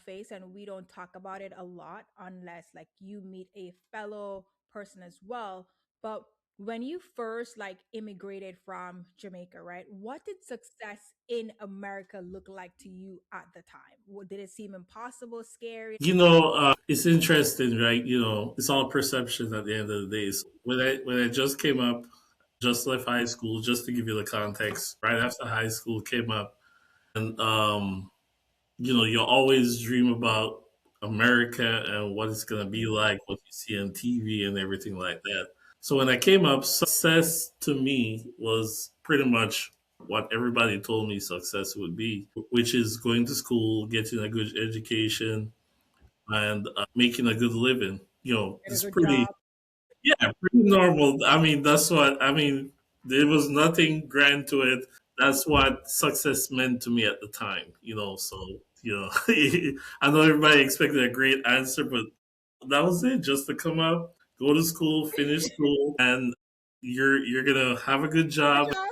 face and we don't talk about it a lot unless like you meet a fellow person as well. But when you first like immigrated from Jamaica, right? What did success in America look like to you at the time? Did it seem impossible, scary? It's interesting, right? It's all perception at the end of the day. So when I just came up, just left high school, just to give you the context, right after high school came up, and you always dream about America and what it's gonna be like, what you see on TV and everything like that. So when I came up, success to me was pretty much what everybody told me success would be, which is going to school, getting a good education, and making a good living. Get a It's good pretty, job. yeah, pretty normal. I mean, that's what I mean. There was nothing grand to it. That's what success meant to me at the time. So I know everybody expected a great answer, but that was it. Just to come up, go to school, finish school, and you're gonna have a good Get a job. job.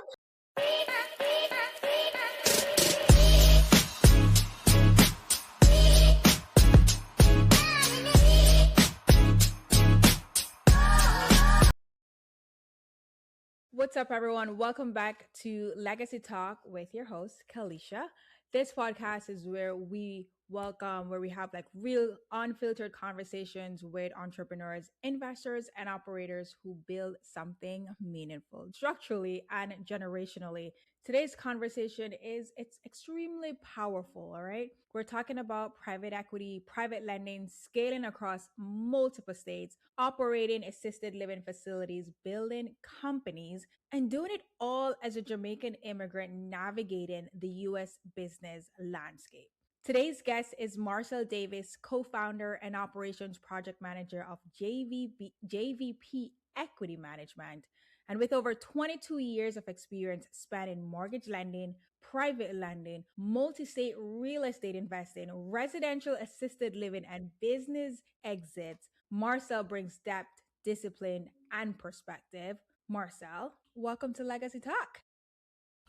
What's up, everyone? Welcome back to Legacy Talk with your host, Kalisha. This podcast is where we have like real, unfiltered conversations with entrepreneurs, investors, and operators who build something meaningful, structurally and generationally. Today's conversation it's extremely powerful. All right, we're talking about private equity, private lending, scaling across multiple states, operating assisted living facilities, building companies, and doing it all as a Jamaican immigrant navigating the US business landscape. Today's guest is Marcel Davis, co founder and operations project manager of JVP Equity Management. And with over 22 years of experience spanning mortgage lending, private lending, multi state real estate investing, residential assisted living, and business exits, Marcel brings depth, discipline, and perspective. Marcel, welcome to Legacy Talk.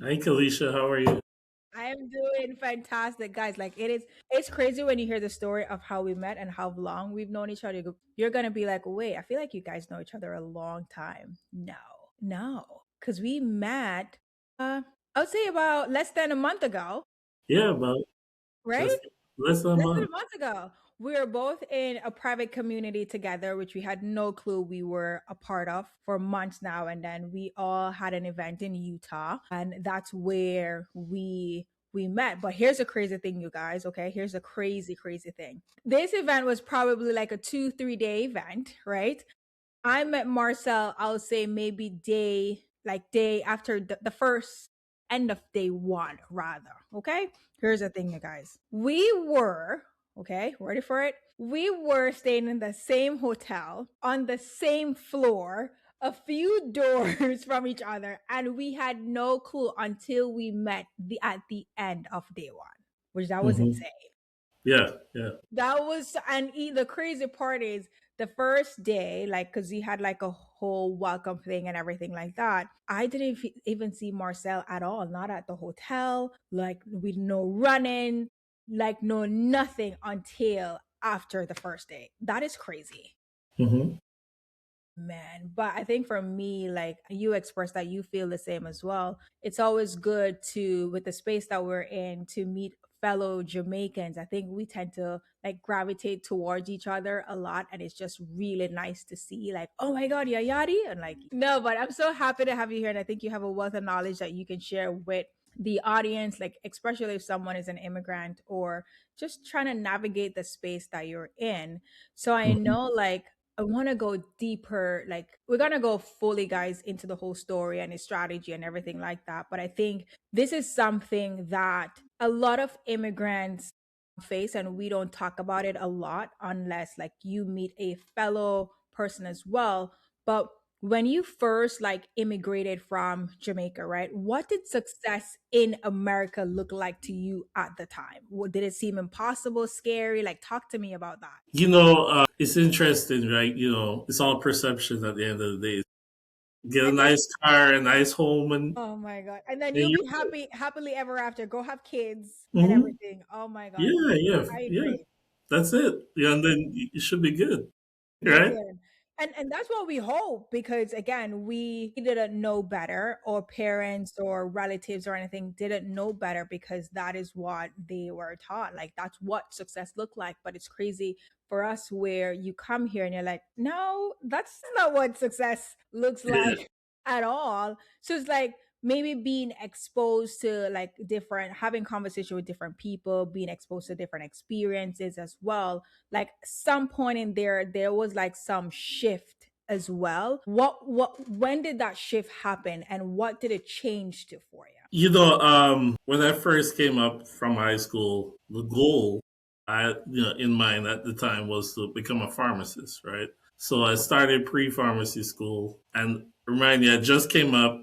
Hi, Kalisha. How are you? I am doing fantastic, guys. Like it's crazy when you hear the story of how we met and how long we've known each other. You're gonna be like, wait, I feel like you guys know each other a long time. No, because we met. I would say about less than a month ago, Yeah, about right? less less than a Less than month. a month ago. We were both in a private community together, which we had no clue we were a part of for months now. And then we all had an event in Utah, and that's where we met. But here's a crazy thing, you guys. Okay, here's a crazy thing. This event was probably like a 2 3 day event, right? I met Marcel, I'll say maybe day after the first end of day one, rather. Okay. Here's the thing, you guys. We were, okay, ready for it? We were staying in the same hotel on the same floor, a few doors from each other, and we had no clue until we met at the end of day one, which that was Hmm. insane. Yeah, yeah. That was, and the crazy part is the first day, like, because he had like a whole welcome thing and everything like that. I didn't even see Marcel at all, not at the hotel, like, with no running, like, no nothing until after the first day. That is crazy. Hmm. Man, but I think for me, like you expressed that you feel the same as well. It's always good to, with the space that we're in, to meet fellow Jamaicans. I think we tend to like gravitate towards each other a lot, and it's just really nice to see, like, oh my God, yeah, yadi. And like, no, but I'm so happy to have you here. And I think you have a wealth of knowledge that you can share with the audience, like, especially if someone is an immigrant or just trying to navigate the space that you're in. So I Hmm. know, like, I want to go deeper. Like, we're going to go fully, guys, into the whole story and its strategy and everything like that. But I think this is something that a lot of immigrants face, and we don't talk about it a lot unless, like, you meet a fellow person as well. But when you first like immigrated from Jamaica, right? What did success in America look like to you at the time? Did it seem impossible, scary? Like, talk to me about that. It's interesting, right? It's all perception at the end of the day. Get a nice car, a nice home, and Oh my God. And then then you'll you're be happy, happily ever after. Go have kids and hmm everything. Oh my God. yeah, yeah, I yeah. agree. That's it. Yeah, and then you should be good, You're right? good. And that's what we hope because again, we didn't know better, or parents or relatives or anything didn't know better because that is what they were taught. Like that's what success looked like. But it's crazy for us where you come here and you're like, no, that's not what success looks Yeah. like at all. So it's like maybe being exposed to like different having conversation with different people, being exposed to different experiences as well, like some point in there was like some shift as well. What when did that shift happen and what did it change to for you? When I first came up from high school, the goal I, in mind at the time was to become a pharmacist, right? So I started pre-pharmacy school, and remind you, I just came up,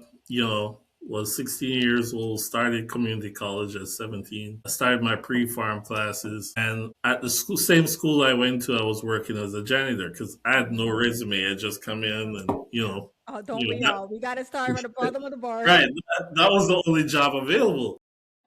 was 16 years old, started community college at 17. I started my pre-pharm classes, and at the same school I went to, I was working as a janitor because I had no resume. I just come in and, Oh, don't you we know, all? We got to start from the bottom of the bar. right. That was the only job available.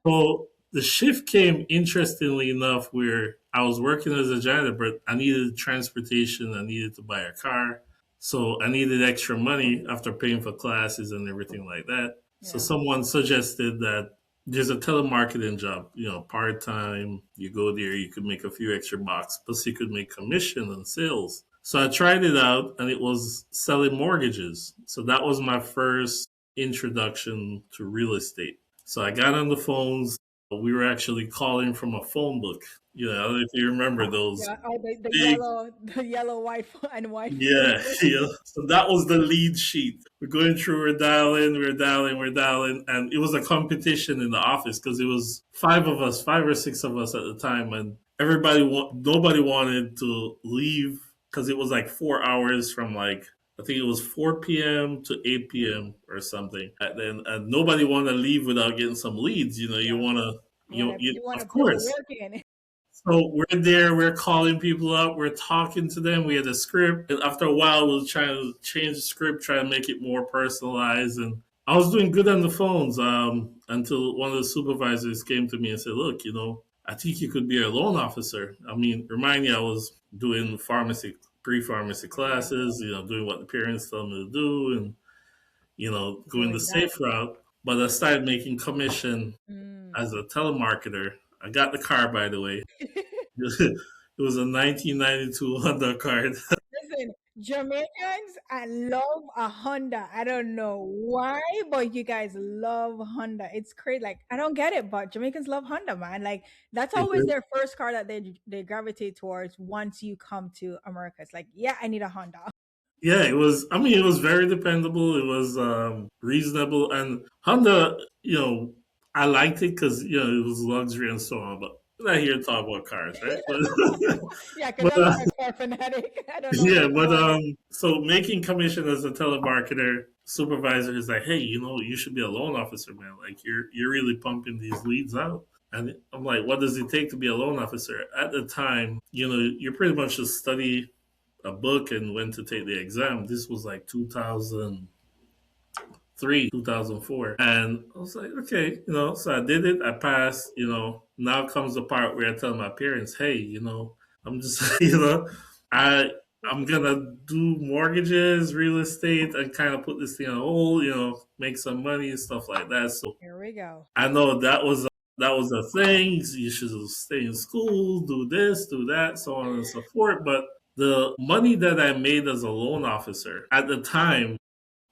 So the shift came interestingly enough where I was working as a janitor, but I needed transportation. I needed to buy a car. So I needed extra money after paying for classes and everything like that. So Yeah. someone suggested that there's a telemarketing job, part time. You go there, you could make a few extra bucks, plus you could make commission on sales. So I tried it out and it was selling mortgages. So that was my first introduction to real estate. So I got on the phones. We were actually calling from a phone book. I don't know if you remember those Yeah, oh, the big. yellow, the yellow white and white phone Yeah, book. yeah. So that was the lead sheet. We're going through, we're dialing, and it was a competition in the office because it was five of us, five or six of us at the time, and nobody wanted to leave because it was like 4 hours from like I think it was 4 p.m. to 8 p.m. or something, and nobody wanted to leave without getting some leads. You Yeah. want to, You want to of put the course. work in. So we're there, we're calling people up, we're talking to them. We had a script, and after a while, we were trying to change the script, try to make it more personalized. And I was doing good on the phones until one of the supervisors came to me and said, "Look, I think you could be a loan officer." I mean, remind me, I was doing pre-pharmacy Yeah. classes, doing what the parents tell me to do, and going the Doing that. safe route. But I started making commission Mm. as a telemarketer. I got the car, by the way. It was a 1992 Honda card. Listen, Jamaicans, I love a Honda. I don't know why, but you guys love Honda. It's crazy. Like I don't get it, but Jamaicans love Honda, man. Like that's always their first car that they gravitate towards once you come to America. It's like, yeah, I need a Honda. Yeah, it was. I mean, it was very dependable. It was reasonable, and Honda. I liked it because it was luxury and so on. But we're not here to talk about cars, right? But Yeah, because but I'm not a car fanatic. I don't know yeah, much but about it. so making commission as a telemarketer supervisor is like, hey, you should be a loan officer, man. Like you're really pumping these leads out. And I'm like, what does it take to be a loan officer? At the time, you're pretty much just study a book and went to take the exam. This was like 2003, 2004. And I was like, okay, so I did it. I passed, now comes the part where I tell my parents, hey, I'm just, I, I'm gonna do mortgages, real estate, and kind of put this thing on hold, make some money and stuff like that. So Here we go. I know that was a thing. You should stay in school, do this, do that, so on and so forth. But the money that I made as a loan officer at the time,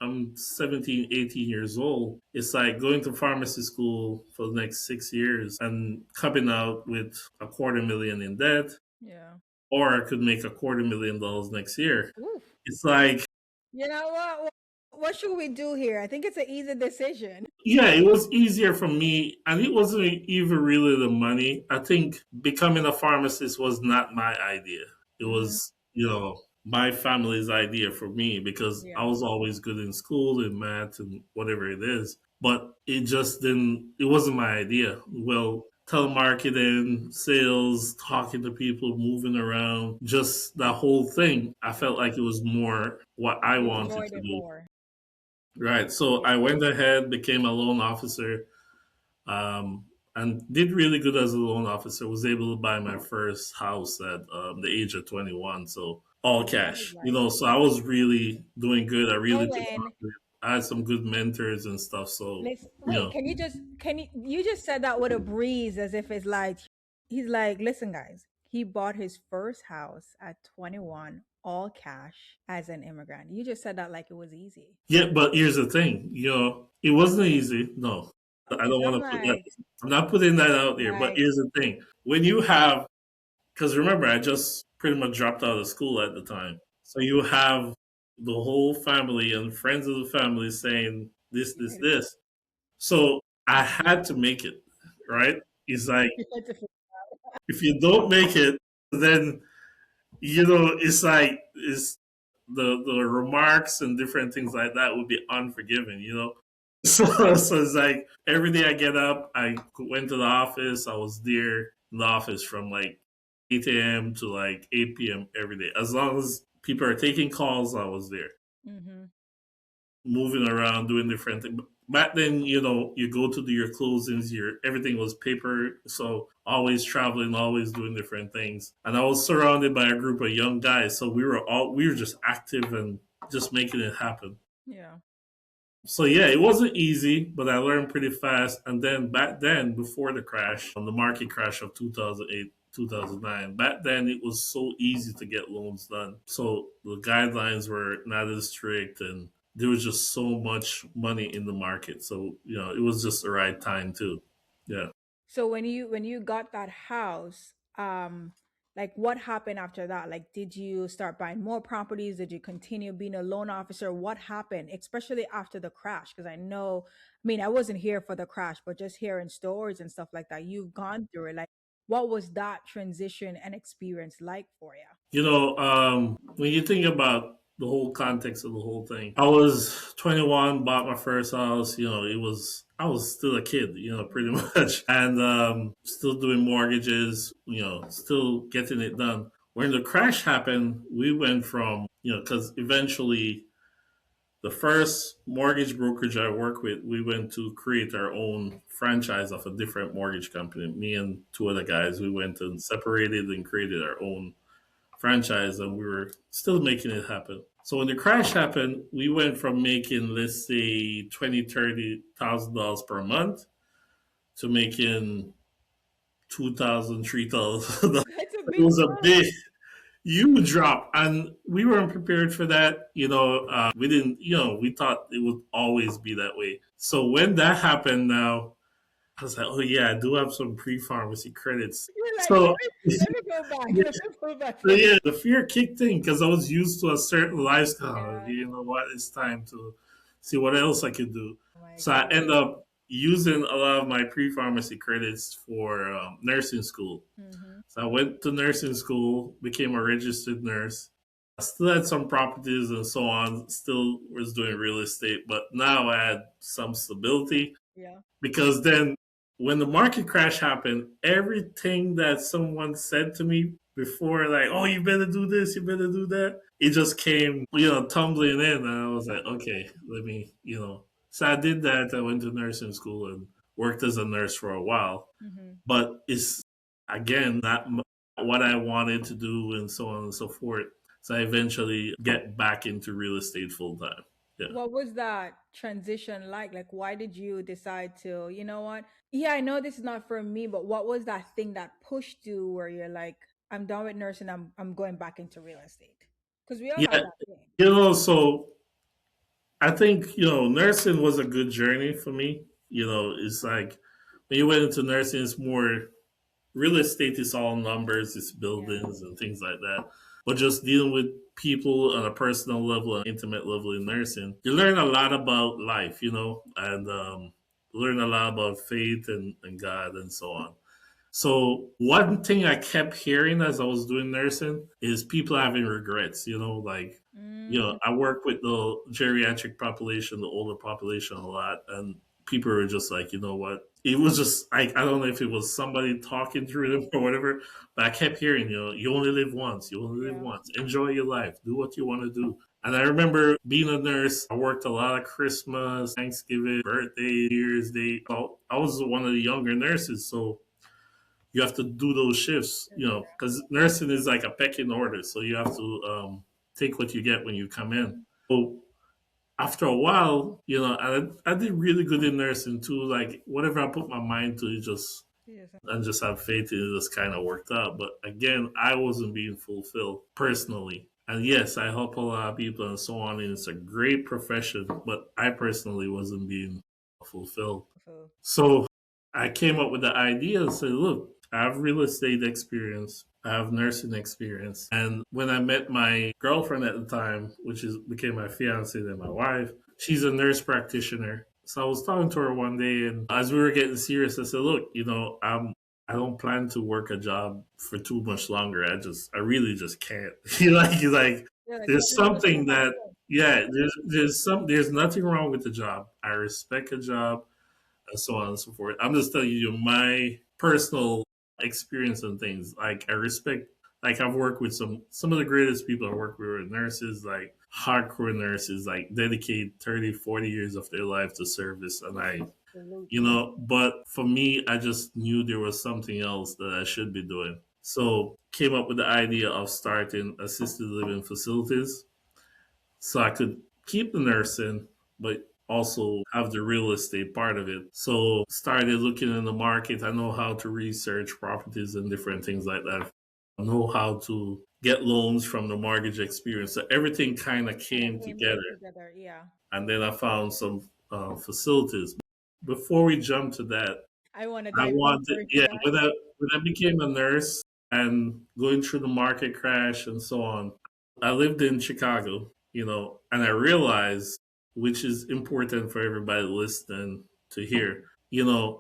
I'm 17, 18 years old. It's like going to pharmacy school for the next 6 years and coming out with a quarter million in debt, Yeah. or I could make a $250,000 next year. Oof. It's like, You know what? What should we do here? I think it's an easy decision. yeah, it was easier for me, and it wasn't even really the money. I think becoming a pharmacist was not my idea. It Hmm. was, my family's idea for me because I Yeah. was always good in school, in math, and whatever it is. But it just didn't, it wasn't my idea. Well, telemarketing, sales, talking to people, moving around, just that whole thing, I felt like it was more what I You wanted enjoyed to it do. more. Right. So Yeah. I went ahead, became a loan officer. Um, and did really good as a loan officer. Was able to buy my first house at the age of 21. So all That is cash, nice. So I was really doing good. I So really did when well. I had some good mentors and stuff. So, let's you wait, know, can you just said that with a breeze as if it's like he's like, listen guys, he bought his first house at 21, all cash as an immigrant. You just said that like it was easy. yeah, but here's the thing, it wasn't easy. No, I Because don't want I'm to put that. like, I'm not putting that out there. But like, here's the thing: when you have, because remember, I just pretty much dropped out of school at the time, so you have the whole family and friends of the family saying this, you this, made this. So I it. had to make it, right? It's like You had to figure if you don't make it, then it's like it's the remarks and different things like that would be unforgiving. So it's like every day I get up, I went to the office. I was there in the office from like 8 a.m. to like 8 p.m. every day. As long as people are taking calls, I was there, mm-hmm. moving around, doing different things. Back then, you go to do your closings, everything was paper, so always traveling, always doing different things. And I was surrounded by a group of young guys, so we were just active and just making it happen. Yeah. So yeah, it wasn't easy, but I learned pretty fast. And then back then, before the crash, on the market crash of 2008, 2009, back then it was so easy to get loans done. So the guidelines were not as strict, and there was just so much money in the market. So it was just the right time too. Yeah. So when you got that house, like what happened after that? Like, did you start buying more properties? Did you continue being a loan officer? What happened, especially after the crash? Because I know, I mean, I wasn't here for the crash, but just hearing stories and stuff like that, you've gone through it. Like, what was that transition and experience like for you? When you think about the whole context of the whole thing, I was 21, bought my first house. I was still a kid, pretty Mhm. much, and still doing mortgages, still getting it done. When the crash happened, we went from, because eventually the first mortgage brokerage I worked with, we went to create our own franchise of a different mortgage company. Me and two other guys, we went and separated and created our own franchise, and we were still making it happen. So when the crash happened, we went from making, let's say, 20, $30,000 per month to making 2,000, 3,000. That's a It big was a jump. big, huge drop, and we weren't prepared for that. We didn't. We thought it would always be that way. So when that happened, now I was like, oh yeah, I do have some pre-pharmacy credits. You're like, let So me let me go back. Let me go back So for yeah, the fear kicked in because I was used to a certain lifestyle. yeah. You know what? It's time to see what else I could do. Oh my So I god. end up using a lot of my pre-pharmacy credits for nursing school. Hmm. So I went to nursing school, became a registered nurse. I still had some properties and so on. Still was doing real estate, but now I had some stability Yeah. because then when the market crash happened, everything that someone said to me before, like, oh, you better do this, you better do that, it just came, tumbling in. And I was like, okay, let me, So I did that. I went to nursing school and worked as a nurse for a while. Hmm. But it's, again, not what I wanted to do and so on and so forth. So I eventually get back into real estate full time. Yeah. What was that transition like? Like, why did you decide to, you know what? Yeah, I know this is not for me, but what was that thing that pushed you where you're like, I'm done with nursing, I'm going back into real estate? Because we all have Yeah. that thing. So I think, nursing was a good journey for me. It's like when you went into nursing, it's more real estate is all numbers, it's Yeah. buildings and things like that. But just dealing with people on a personal level and intimate level in nursing, you learn a lot about life, and learn a lot about faith and God and so on. So one thing I kept hearing as I was doing nursing is people having regrets, like, Mm, I work with the geriatric population, the older population a lot, and people were just like, you know what? It was just like, I don't know if it was somebody talking through them or whatever, but I kept hearing, you only live once, you only live yeah. once. Enjoy your life, do what you want to do. And I remember being a nurse, I worked a lot of Christmas, Thanksgiving, birthday, New Year's Day. I was one of the younger nurses, so you have to do those shifts, because nursing is like a pecking order. So you have to take what you get when you come in. So after a while, I did really good in nursing too. Like whatever I put my mind to, it just Yes. and just have faith in it just kind of worked out. But again, I wasn't being fulfilled personally. And yes, I help a lot of people and so on, and it's a great profession, but I personally wasn't being fulfilled. So, So I came up with the idea and said, look, I have real estate experience. I have nursing experience. And when I met my girlfriend at the time, which is became my fiance and my wife, she's a nurse practitioner. So I was talking to her one day, and as we were getting serious, I said, look, I don't plan to work a job for too much longer. I really just can't. Like yeah, like there's this is something how that yeah, there's nothing wrong with the job. I respect a job and so on and so forth. I'm just telling you my personal experience and things. Like I respect, like I've worked with some of the greatest people I work with are nurses, like hardcore nurses, like dedicate 30, 40 years of their life to service. And absolutely. but for me, I just knew there was something else that I should be doing. So came up with the idea of starting assisted living facilities so I could keep the nursing, but also have the real estate part of it. So started looking in the market. I know how to research properties and different things like that. I know how to get loans from the mortgage experience. So everything kind of Kind of came came all together. together. Yeah. And then I found some facilities. Before we jump to that, I want to I dive wanted, deeper into yeah, that. when I became a nurse and going through the market crash and so on, I lived in Chicago, and I realized, which is important for everybody listening to hear,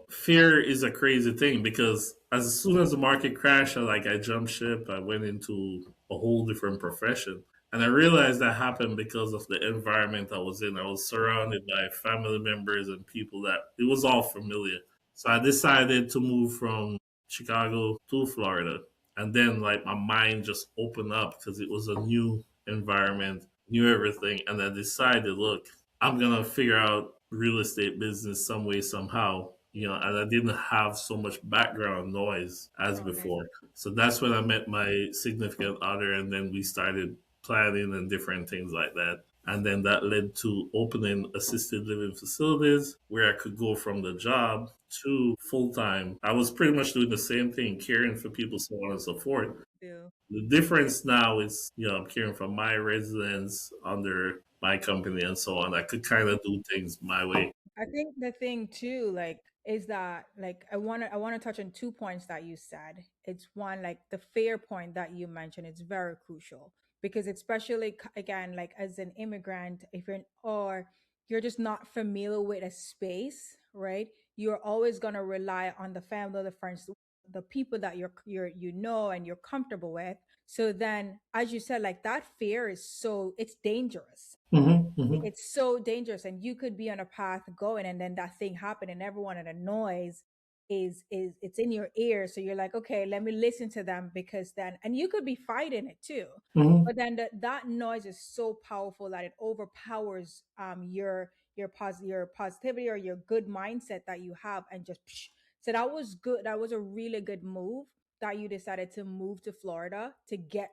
fear is a crazy thing because as soon as the market crashed, I jumped ship. I went into a whole different profession. And I realized that happened because of the environment I was in. I was surrounded by family members and people that it was all familiar. So I decided to move from Chicago to Florida. And then, like, my mind just opened up because it was a new environment, new everything. And I decided, look, I'm going to figure out real estate business some way, somehow. And I didn't have so much background noise as Okay. before. So that's when I met my significant other, and then we started planning and different things like that. And then that led to opening assisted living facilities where I could go from the job to full time. I was pretty much doing the same thing, caring for people, so on and so forth. Do. The difference now is, I'm caring for my residents under my company and so on. I could kind of do things my way. I think the thing too, like, is that like I want to touch on 2 points that you said. It's one, like the fair point that you mentioned. It's very crucial because especially again, like as an immigrant, if you're or you're just not familiar with a space, right? You're always gonna rely on the family, the friends, the people that and you're comfortable with. So then, as you said, like that fear is it's dangerous. Hmm. Hmm. It's so dangerous, and you could be on a path going, and then that thing happen, and everyone and the noise is it's in your ear. So you're like, okay, let me listen to them, because then, and you could be fighting it too, Hmm. but then that noise is so powerful that it overpowers your positivity or your good mindset that you have, and just psh. So that was good. That was a really good move that you decided to move to Florida to get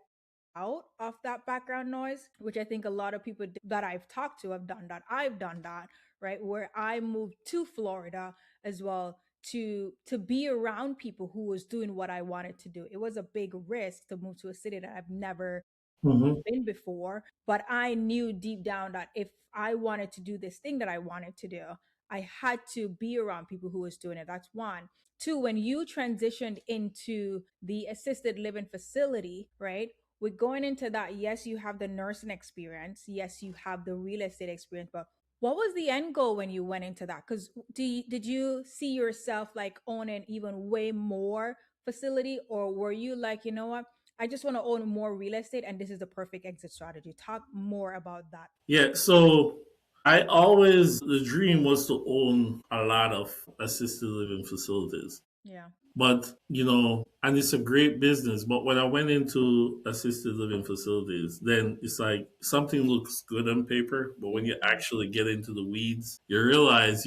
out of that background noise, which I think a lot of people that I've talked to have done that. I've done that, right? Where I moved to Florida as well to be around people who was doing what I wanted to do. It was a big risk to move to a city that I've never Hmm. been before, but I knew deep down that if I wanted to do this thing that I wanted to do, I had to be around people who was doing it. That's one. Two, when you transitioned into the assisted living facility, right? With going into that, yes, you have the nursing experience, yes, you have the real estate experience, but what was the end goal when you went into that? Because did you see yourself like owning even way more facility, or were you like, you know what, I just want to own more real estate, and this is the perfect exit strategy? Talk more about that. Yeah, so the dream was to own a lot of assisted living facilities. Yeah. But, and it's a great business. But when I went into assisted living facilities, then it's like something looks good on paper. But when you Mhm. actually get into the weeds, you realize,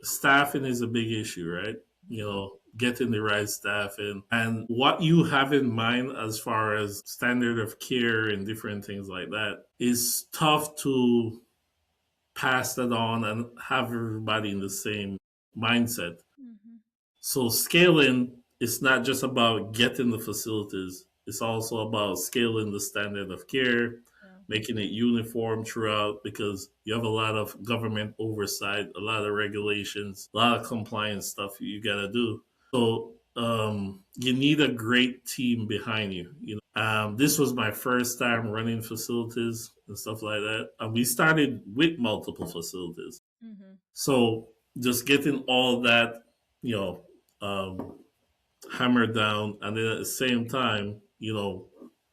staffing is a big issue, right? Getting the right staff in and what you have in mind as far as standard of care and different things like that is tough to pass that on and have everybody in the same mindset. Mhm. So scaling is not just about getting the facilities. It's also about scaling the standard of care, Yeah. making it uniform throughout because you have a lot of government oversight, a lot of regulations, a lot of compliance stuff you got to do. So you need a great team behind you. This was my first time running facilities and stuff like that. And we started with multiple facilities. Mhm. So just getting all that, you know, um, hammered down, and then at the same time,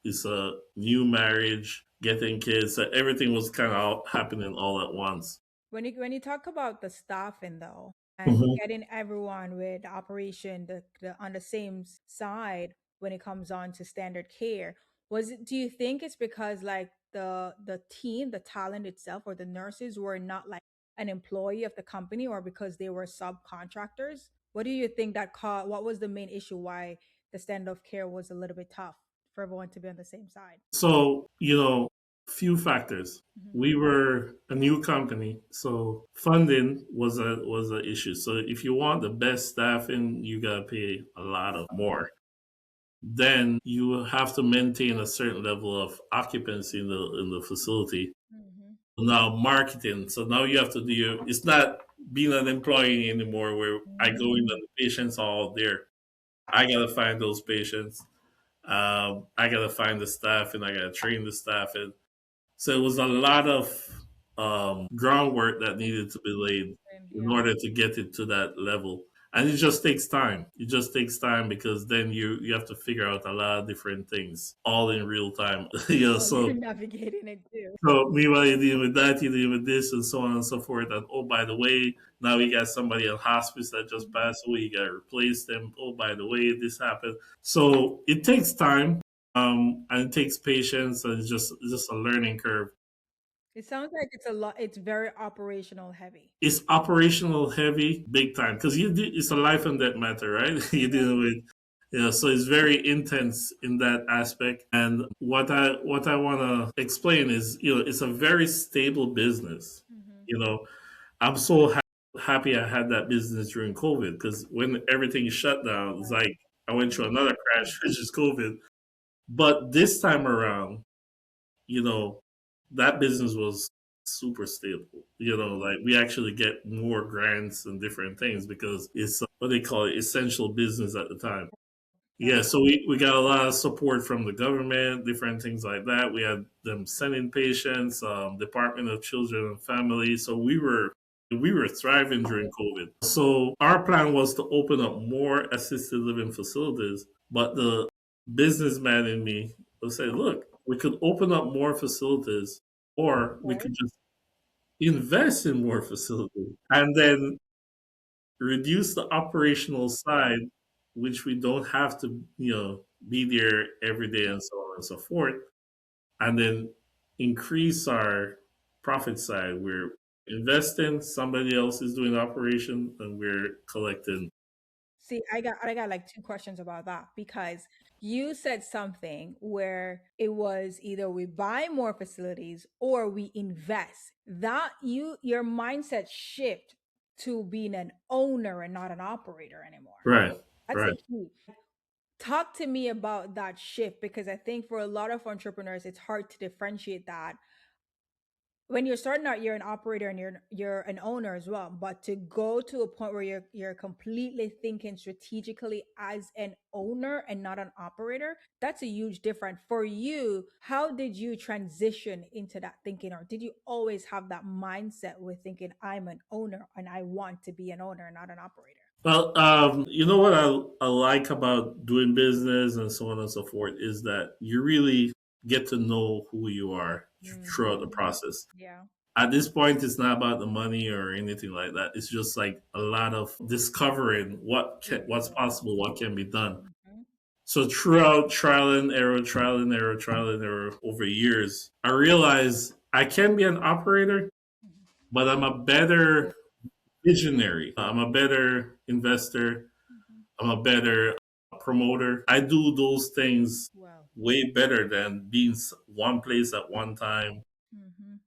it's a new marriage, getting kids, so everything was kind of happening all at once. When you talk about the staffing though, and Mhm. getting everyone with the operation on the same side when it comes on to standard care, do you think it's because like the team, the talent itself, or the nurses were not like an employee of the company, or because they were subcontractors? What do you think what was the main issue why the standard of care was a little bit tough for everyone to be on the same side? So, few factors. Mhm. We were a new company, so funding was a issue. So if you want the best staffing, you gotta pay a lot of more. Then you have to maintain a certain level of occupancy in the facility. Mhm. Now marketing. So now you have to do. It's not being an employee anymore, where I go in and Mhm. the patients are all there. I gotta find those patients. I gotta find the staff and I gotta train the staff. And so it was a lot of groundwork that needed to be laid And in yeah. order to get it to that level. And it just takes time. It just takes time because then you have to figure out a lot of different things all in real time. Oh, you're So navigating it too. meanwhile you're dealing with that, you're dealing with this and so on and so forth. And oh by the way, now we got somebody in hospice that just Mhm. passed away, you gotta replace them. Oh by the way, this happened. So it takes time. And it takes patience and it's just a learning curve. It sounds like it's a lot. It's very operational heavy. It's operational heavy, big time, because it's a life and death matter, right? You're dealing with, so it's very intense in that aspect. And what I want to explain is, it's a very stable business. Hmm. You know, I'm so happy I had that business during COVID because when everything shut down, it's like I went through another crash, which is COVID. But this time around, you know, that business was super stable. Like we actually get more grants and different things because it's what they call it, essential business at the time. Yeah. Yeah, so we got a lot of support from the government, different things like that. We had them sending patients, Department of Children and Family. So we were thriving during COVID. So our plan was to open up more assisted living facilities, but the businessman in me will say, look, we could open up more facilities or we Okay. could just invest in more facilities and then reduce the operational side, which we don't have to, be there every day and so on and so forth, and then increase our profit side. We're investing, somebody else is doing operation, and we're collecting. See, I got like two questions about that because you said something where it was either we buy more facilities or we invest. That your mindset shift to being an owner and not an operator anymore. Right, That's right. the key. Talk to me about that shift because I think for a lot of entrepreneurs, it's hard to differentiate that. When you're starting out, you're an operator and you're an owner as well. But to go to a point where you're completely thinking strategically as an owner and not an operator, that's a huge difference. For you, how did you transition into that thinking? Or did you always have that mindset with thinking I'm an owner and I want to be an owner and not an operator? Well, you know what I like about doing business and so on and so forth is that you really get to know who you are throughout the Hmm. process. Yeah. At this point, it's not about the money or anything like that. It's just like a lot of discovering what's possible, what can be done. Mhm. So throughout trial and error, trial and error over years, I realized I can be an operator, but I'm a better visionary. I'm a better investor. Mhm. I'm a better promoter. I do those things Wow. way better than being one place at one time. Mhm.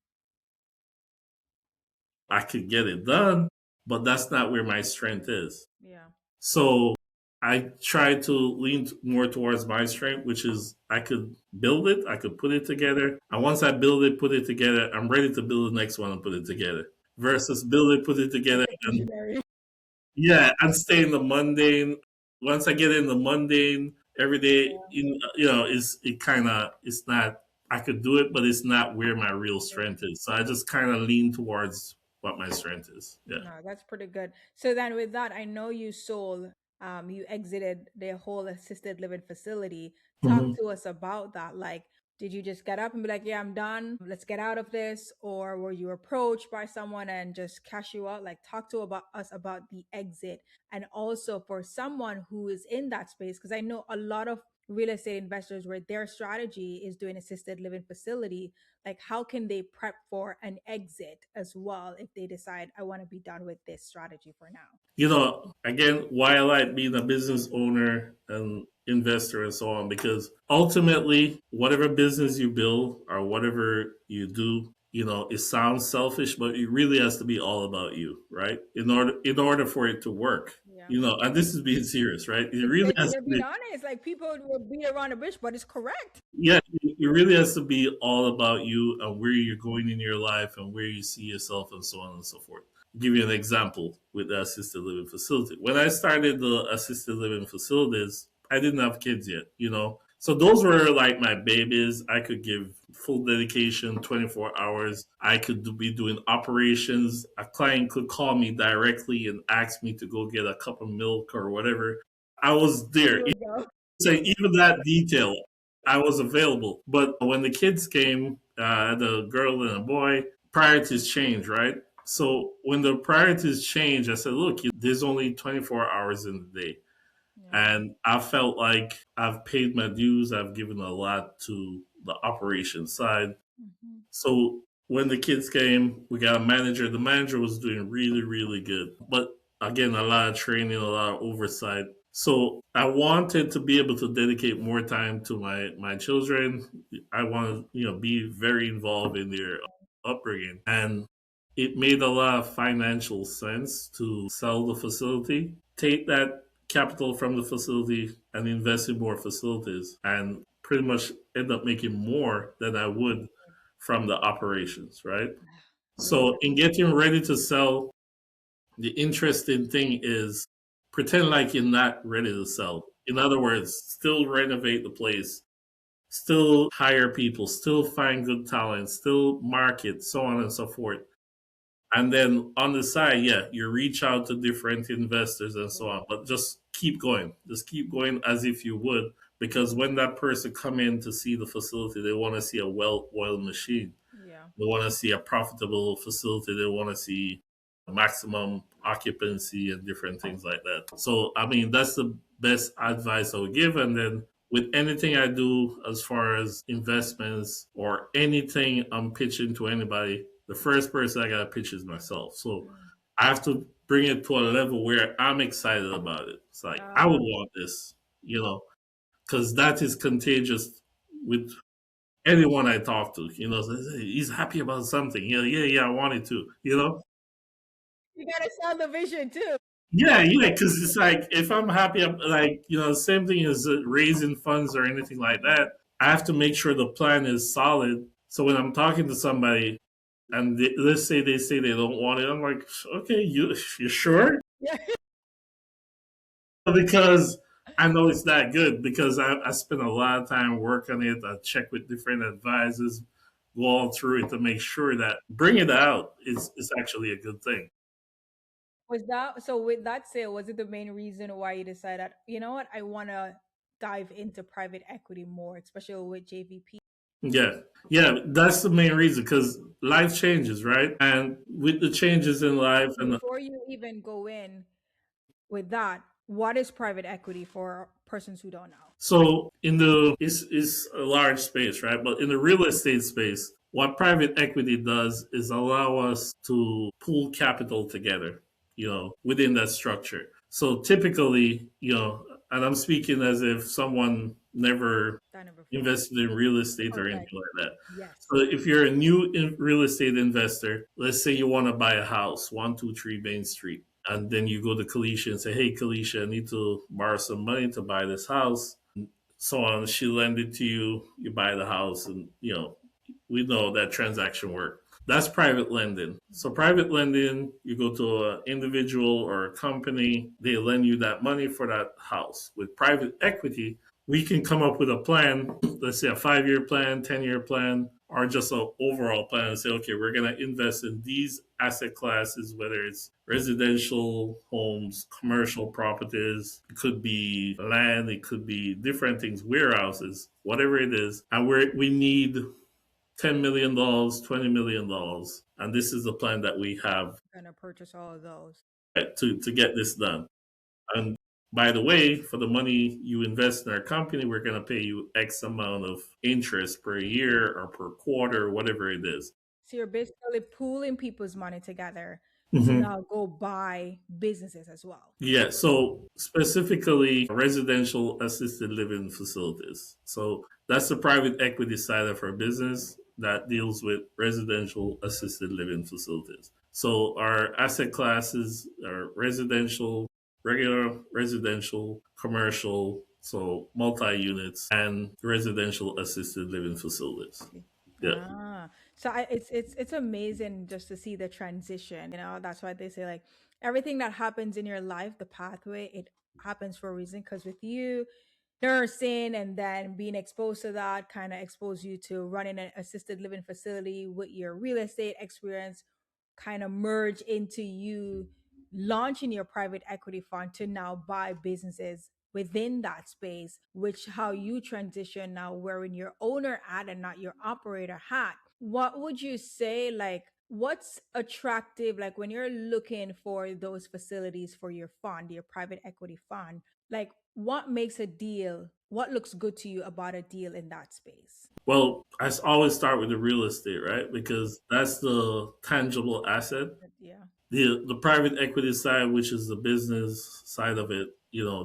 I could get it done, but that's not where my strength is. Yeah. So I try to lean more towards my strength, which is I could build it, I could put it together. And once I build it, put it together, I'm ready to build the next one and put it together. Versus build it, put it together, Like and visionary. yeah, and stay in the mundane. Once I get in the mundane every day, Yeah. is it kind of it's not. I could do it, but it's not where my real strength is. So I just kind of lean towards what my strength is. Yeah. No, that's pretty good. So then with that, I know you sold, you exited the whole assisted living facility. Talk Mhm. to us about that. Like, did you just get up and be like, yeah, I'm done. Let's get out of this? Or were you approached by someone and just cash you out? Like, talk to about us about the exit. And also for someone who is in that space, because I know a lot of real estate investors where their strategy is doing assisted living facility, like how can they prep for an exit as well if they decide I want to be done with this strategy for now? Again, why I like being a business owner and investor and so on, because ultimately, whatever business you build or whatever you do, it sounds selfish, but it really has to be all about you, right? In order for it to work, Yeah. and this is being serious, right? It really It's has you're to being be, honest. Like people will beat around the bush, but it's correct. yeah, it really has to be all about you and where you're going in your life and where you see yourself and so on and so forth. Give you an example with the assisted living facility. When I started the assisted living facilities, I didn't have kids yet, So those were like my babies. I could give full dedication, 24 hours. I could be doing operations. A client could call me directly and ask me to go get a cup of milk or whatever. I was And there. you would go. Saying even that detail, I was available. But when the kids came, the girl and a boy, priorities change, right? So when the priorities change, I said, look, there's only 24 hours in the day. Yeah. And I felt like I've paid my dues. I've given a lot to the operation side. Mhm. So when the kids came, we got a manager. The manager was doing really, really good. But again, a lot of training, a lot of oversight. So I wanted to be able to dedicate more time to my children. I want to, be very involved in their upbringing. And it made a lot of financial sense to sell the facility, take that capital from the facility and invest in more facilities and pretty much end up making more than I would from the operations, right? Really So good. in getting ready to sell, the interesting thing is pretend like you're not ready to sell. In other words, still renovate the place, still hire people, still find good talent, still market, so on and so forth. And then on the side, yeah, you reach out to different investors and so on, but just keep going. Just keep going as if you would, because when that person come in to see the facility, they want to see a well-oiled machine. Yeah. They want to see a profitable facility. They want to see maximum occupancy and different things like that. So, I mean, that's the best advice I would give. And then with anything I do as far as investments or anything I'm pitching to anybody, the first person I got to pitch is myself. So Mm. I have to bring it to a level where I'm excited about it. It's like, I would want this, because that is contagious with anyone I talk to, says, "Hey, he's happy about something. Yeah, yeah, yeah, I wanted to. You gotta sell the vision too. Yeah, yeah, because it's like if I'm happy, like, same thing as raising funds or anything like that. I have to make sure the plan is solid. So when I'm talking to somebody and let's say they don't want it, I'm like, okay, you sure? Yeah. Because I know it's that good because I spent a lot of time working on it. I check with different advisors, go all through it to make sure that bring it out is actually a good thing. Was that so? With that sale, was it the main reason why you decided, you know what, I want to dive into private equity more, especially with JVP? Yeah. Yeah. That's the main reason because life changes, right? And with the changes in life and Before you even go in with that, what is private equity for persons who don't know? so in the is a large space, right? But in the real estate space, what private equity does is allow us to pool capital together, within that structure. So typically, and I'm speaking as if someone never Done it before. invested in real estate or Okay. anything like that. Yes. So if you're a new real estate investor, let's say you want to buy a house, 123 Main Street, and then you go to Kalisha and say, "Hey, Kalisha, I need to borrow some money to buy this house." So on, she lend it to you, you buy the house, and we know that transaction work. That's private lending. So private lending, you go to an individual or a company, they lend you that money for that house. With private equity, we can come up with a plan, let's say a 5-year plan, 10-year plan, or just an overall plan and say, okay, we're going to invest in these asset classes, whether it's residential homes, commercial properties, it could be land, it could be different things, warehouses, whatever it is. And we need $10 million, $20 million. And this is the plan that we have Gonna purchase all of those. to get this done. And by the way, for the money you invest in our company, we're going to pay you X amount of interest per year or per quarter, whatever it is. So you're basically pooling people's money together to Mm-hmm. now go buy businesses as well. Yeah, so specifically residential assisted living facilities. So that's the private equity side of our business that deals with residential assisted living facilities. So our asset classes are residential, regular residential, commercial, so multi units, and residential assisted living facilities. Yeah. So it's amazing just to see the transition. That's why they say like everything that happens in your life, the pathway, it happens for a reason. Because with you nursing and then being exposed to that kind of expose you to running an assisted living facility with your real estate experience kind of merge into you launching your private equity fund to now buy businesses within that space, which how you transition now wearing your owner hat and not your operator hat. What would you say, like, what's attractive, like when you're looking for those facilities for your fund, your private equity fund, like what makes a deal, what looks good to you about a deal in that space? Well, always start with the real estate, right? Because that's the tangible asset. Yeah. The private equity side, which is the business side of it,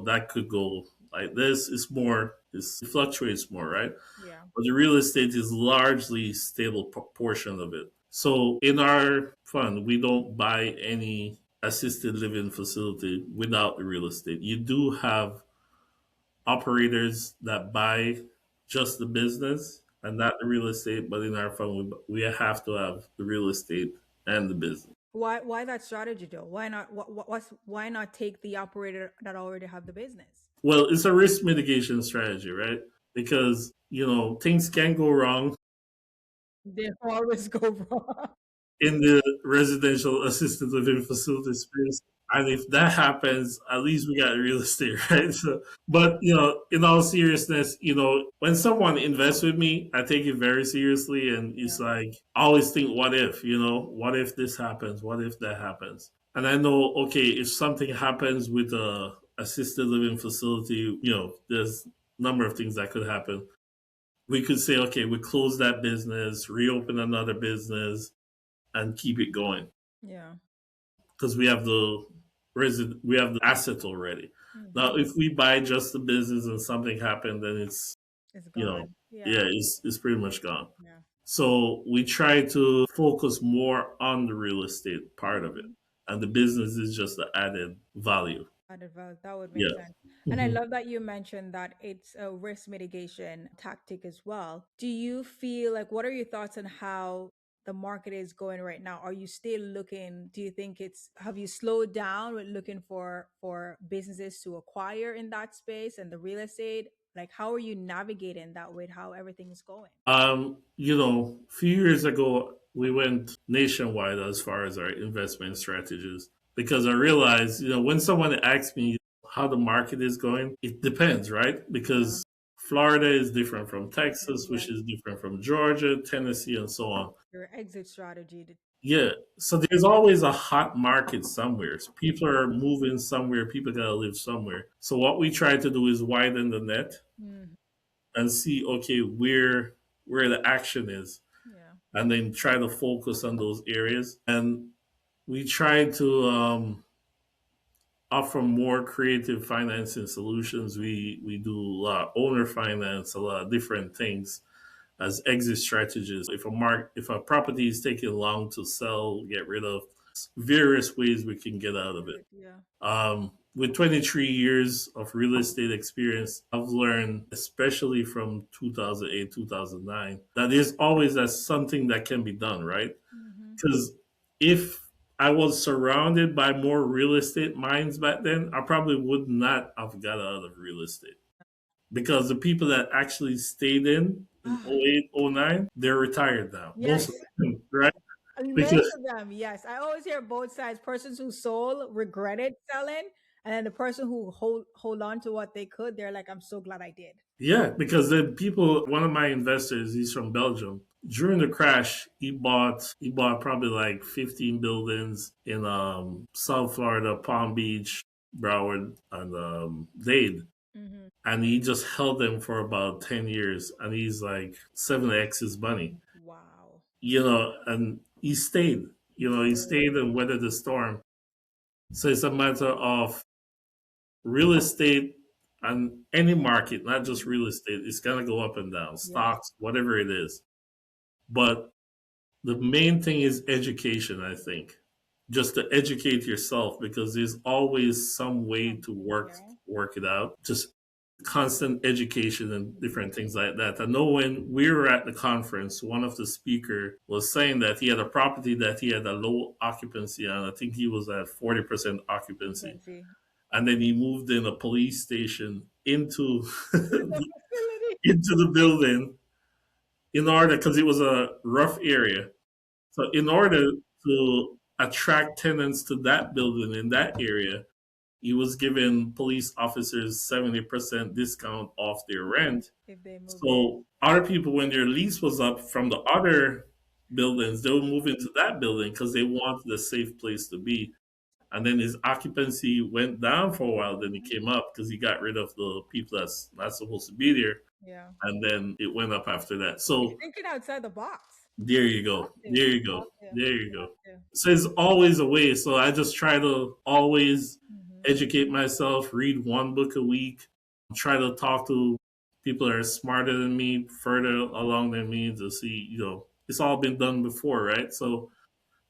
that could go like this. It fluctuates more, right? Yeah. But the real estate is largely stable portion of it. So in our fund, we don't buy any assisted living facility without the real estate. You do have operators that buy just the business and not the real estate, but in our fund, we have to have the real estate and the business. Why that strategy though? Why not why not take the operator that already have the business? Well, it's a risk mitigation strategy, right? Because, things can go wrong They always go wrong. in the residential assisted living facility space. And if that happens, at least we got real estate, right? So, but in all seriousness, when someone invests with me, I take it very seriously, and it's Yeah. like I always think, what if? What if this happens? What if that happens? And I know, okay, if something happens with a assisted living facility, there's a number of things that could happen. We could say, okay, we close that business, reopen another business, and keep it going Yeah. because we have the asset already. Now, Hmm. if we buy just the business and something happened, then it's It's you know, gone. yeah, Yeah. it's pretty much gone. Yeah. So we try to focus more on the real estate part of it, Mhm. and the business is just the added value. That would make Yeah. sense. And I Mhm. love that you mentioned that it's a risk mitigation tactic as well. Do you feel like what are your thoughts on how the market is going right now? Are you still looking, do you think it's have you slowed down with looking for businesses to acquire in that space and the real estate? Like how are you navigating that with how everything is going? A few years ago, we went nationwide as far as our investment strategies because I realized, when someone asks me how the market is going, it depends, right? Yeah. Because Florida is different from Texas, Texas, which yes. is different from Georgia, Tennessee, and so on. Your exit strategy. Yeah. So there's always a hot market somewhere. So people are moving somewhere. People gotta live somewhere. So what we try to do is widen the net Mhm. and see, okay, where the action is, Yeah. and then try to focus on those areas. And we try to offer more creative financing solutions. We do a lot of owner finance, a lot of different things as exit strategies. If a property is taking long to sell, get rid of, various ways we can get out of it. Yeah. With 23 years of real estate experience, I've learned, especially from 2008, 2009, that there's always that something that can be done, right? Hmm. Because if I was surrounded by more real estate minds back then, I probably would not have got out of real estate. Because the people that actually stayed in Ah, 08, 09, they're retired now. Most of yes. them, right? Many Because of them, yes. I always hear both sides. Persons who sold regretted selling, and then the person who hold on to what they could, they're like, I'm so glad I did. yeah, because the people, one of my investors, he's from Belgium. During the crash, he bought probably like 15 buildings in South Florida, Palm Beach, Broward, and Dade. Hmm. And he just held them for about 10 years, and he's like 7x his money, Wow. and he stayed and weathered the storm. So it's a matter of real estate and any market, not just Mhm. real estate. It's going to go up and down, Yes. stocks, whatever it is. But the main thing is education, I think. Just to educate yourself, because there's always some way to Something, work yeah. work it out. Just constant education and Mhm. different things like that. I know when we were at the conference, one of the speaker was saying that he had a property that he had a low occupancy on. I think he was at 40% occupancy. Frequency. And then he moved in a police station into To the facility. into the building in order, because it was a rough area. So in order to attract tenants to that building in that area, he was giving police officers 70% discount off their rent. If they moved in. So other people, when their lease was up from the other buildings, they would move into that building because they wanted a safe place to be. And then his occupancy went down for a while. Then it Mhm. came up because he got rid of the people that's not supposed to be there. Yeah. And then it went up after that. He's So thinking outside the box. there you Have go. to. There you go. Have to. There you go. Have to. So it's always a way. So I just try to always Hmm. educate myself, read one book a week, try to talk to people that are smarter than me, further along than me to see, it's all been done before, right? So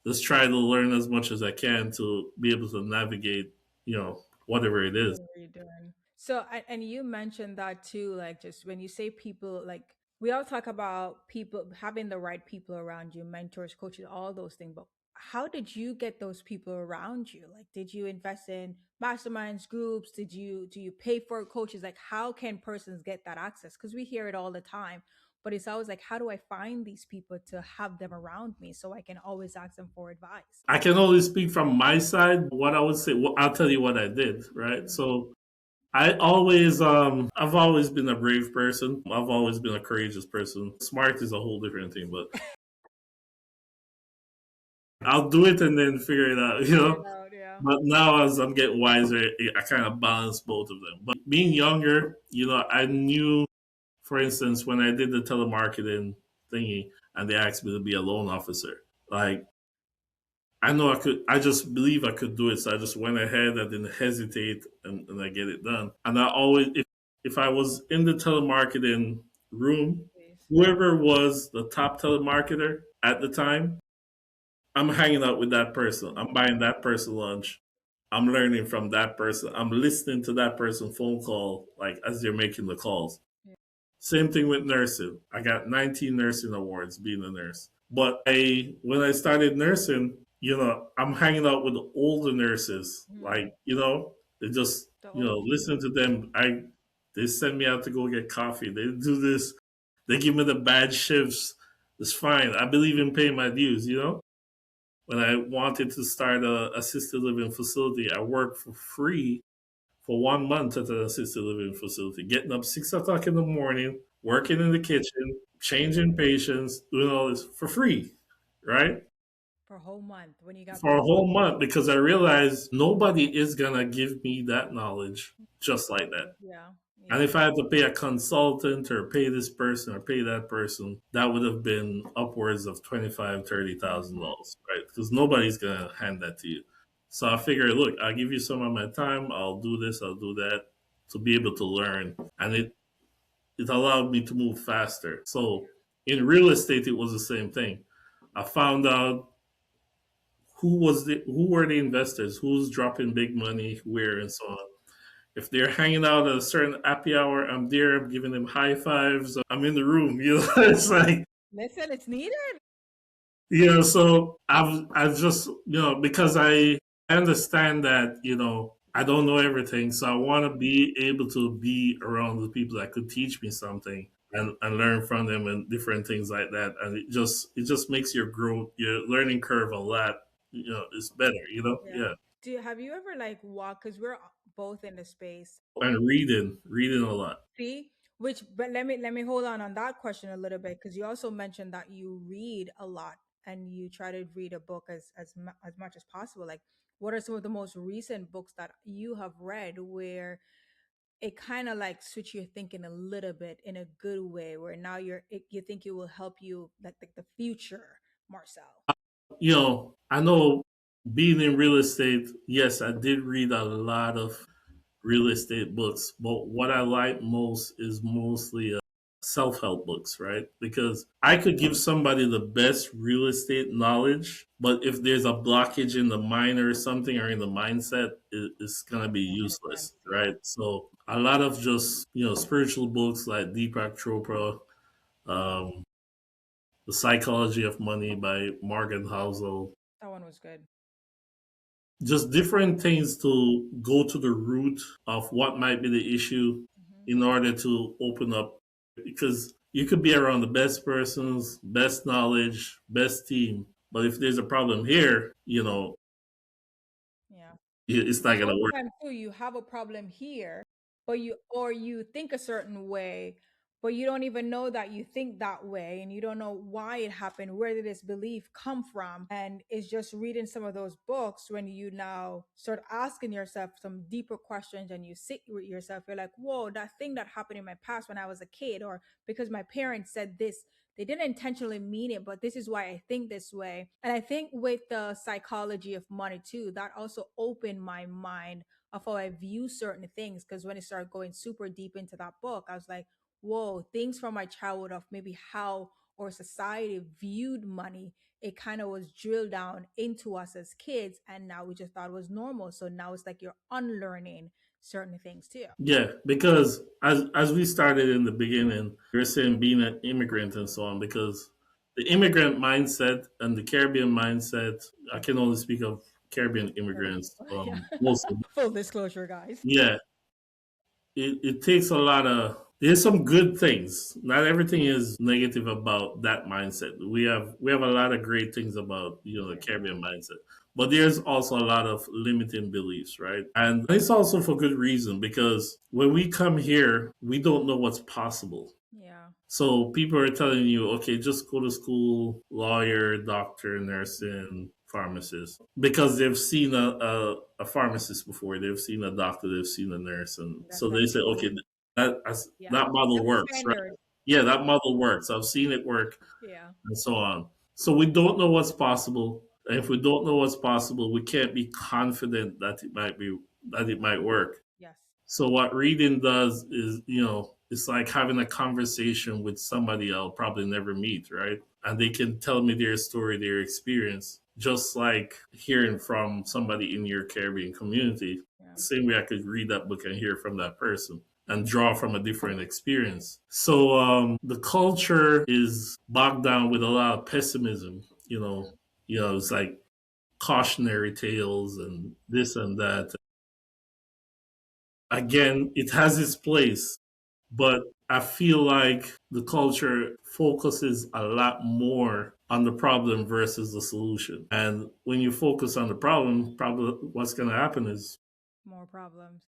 just try to learn as much as I can to be able to navigate, whatever it is. What are you doing? So, and you mentioned that too, like just when you say people, like we all talk about people having the right people around you, mentors, coaches, all those things. But how did you get those people around you? Like, did you invest in masterminds, groups? Do you pay for coaches? Like, how can persons get that access? Because we hear it all the time, but it's always like, how do I find these people to have them around me so I can always ask them for advice? I can only speak from my side. What I would say, well, I'll tell you what I did, right? Mhm. So I've always been a brave person. I've always been a courageous person. Smart is a whole different thing, but I'll do it and then figure it out, Figure it out, yeah. But now as I'm getting wiser, I kind of balance both of them. But being younger, I knew, for instance, when I did the telemarketing thingy and they asked me to be a loan officer, like I know I could. I just believe I could do it. So I just went ahead. I didn't hesitate, and I get it done. And I always, if I was in the telemarketing room, Please. whoever was the top telemarketer at the time, I'm hanging out with that person. I'm buying that person lunch. I'm learning from that person. I'm listening to that person phone call, like as they're making the calls. Yeah. Same thing with nursing. I got 19 nursing awards being a nurse. But when I started nursing, I'm hanging out with the older nurses. Mhm. Like, they just, The OGs. listen to them. They send me out to go get coffee. They do this. They give me the bad shifts. It's fine. I believe in paying my dues. When I wanted to start a assisted living facility, I worked for free for 1 month at an assisted living facility, getting up 6 o'clock in the morning, working in the kitchen, changing patients, doing all this for free, right? For a whole month when you got For a paid. whole month because I realized nobody is gonna give me that knowledge just like that. Yeah, And yeah. if I had to pay a consultant or pay this person or pay that person, that would have been upwards of Hmm. $25,000, $30,000, right? Because nobody's gonna hand that to you. So I figured, look, I'll give you some of my time. I'll do this. I'll do that to be able to learn, and it allowed me to move faster. So in real estate, it was the same thing. I found out who were the investors, who's dropping big money where, and so on. If they're hanging out at a certain happy hour, I'm there. I'm giving them high fives. I'm in the room. You know, it's like, Listen, it's needed. so I've just, because I understand that, I don't know everything, so I want to be able to be around the people that could teach me something and learn from them and different things like that. And it just makes your growth, your learning curve a lot, it's better, Yeah. yeah. Have you ever like walk? Because we're both in the space. And reading a lot. See, which but let me hold on that question a little bit because you also mentioned that you read a lot and you try to read a book as much as possible. Like, what are some of the most recent books that you have read where it kind of like switch your thinking a little bit in a good way, where now you think it will help you like the future, Marcel? I know being in real estate, yes, I did read a lot of real estate books, but what I like most is mostly self help books, right? Because I could give somebody the best real estate knowledge, but if there's a blockage in the mind or something or in the mindset, it's going to be Won't make sense. useless, Yeah. right? So a lot of just, spiritual books like Deepak Chopra, um, The Psychology of Money by Morgan Housel, That one was good. just different things to go to the root of what might be the issue Hmm. in order to open up, because you could be around the best persons, best knowledge, best team, but if there's a problem here, Yeah. it's not going to work. Sometimes too, you have a problem here, but you think a certain way, but you don't even know that you think that way, and you don't know why it happened. Where did this belief come from? And it's just reading some of those books when you now start asking yourself some deeper questions, and you sit with yourself. You're like, whoa, that thing that happened in my past when I was a kid, or because my parents said this, they didn't intentionally mean it, but this is why I think this way. And I think with the psychology of money too, that also opened my mind of how I view certain things. Because when I started going super deep into that book, I was like, whoa, things from my childhood of maybe how our society viewed money, it kind of was drilled down into us as kids. And now we just thought it was normal. So now it's like you're unlearning certain things too. Yeah, because as we started in the beginning, you're saying being an immigrant and so on, because the immigrant mindset and the Caribbean mindset, I can only speak of Caribbean immigrants, Yeah. mostly. Full disclosure, guys. Yeah, it takes a lot of, there's some good things. Not everything is negative about that mindset. We have a lot of great things about, the Yeah. Caribbean mindset. But there's also a lot of limiting beliefs, right? And it's also for good reason, because when we come here, we don't know what's possible. Yeah. So people are telling you, okay, just go to school, lawyer, doctor, nursing, pharmacist, because they've seen a pharmacist before, they've seen a doctor, they've seen a nurse, and so they That's say, okay, yeah. that model That's the works, right? standard. Yeah, that model works. I've seen it work, Yeah. and so on. So we don't know what's possible, and if we don't know what's possible, we can't be confident that it might work. Yes. So what reading does is, it's like having a conversation with somebody I'll probably never meet, right? And they can tell me their story, their experience, just like hearing from somebody in your Caribbean community. Yeah. Same way I could read that book and hear from that person and draw from a different experience. So the culture is bogged down with a lot of pessimism. It's like cautionary tales and this and that. Again, it has its place, but I feel like the culture focuses a lot more on the problem versus the solution. And when you focus on the problem, probably what's going to happen is More problems.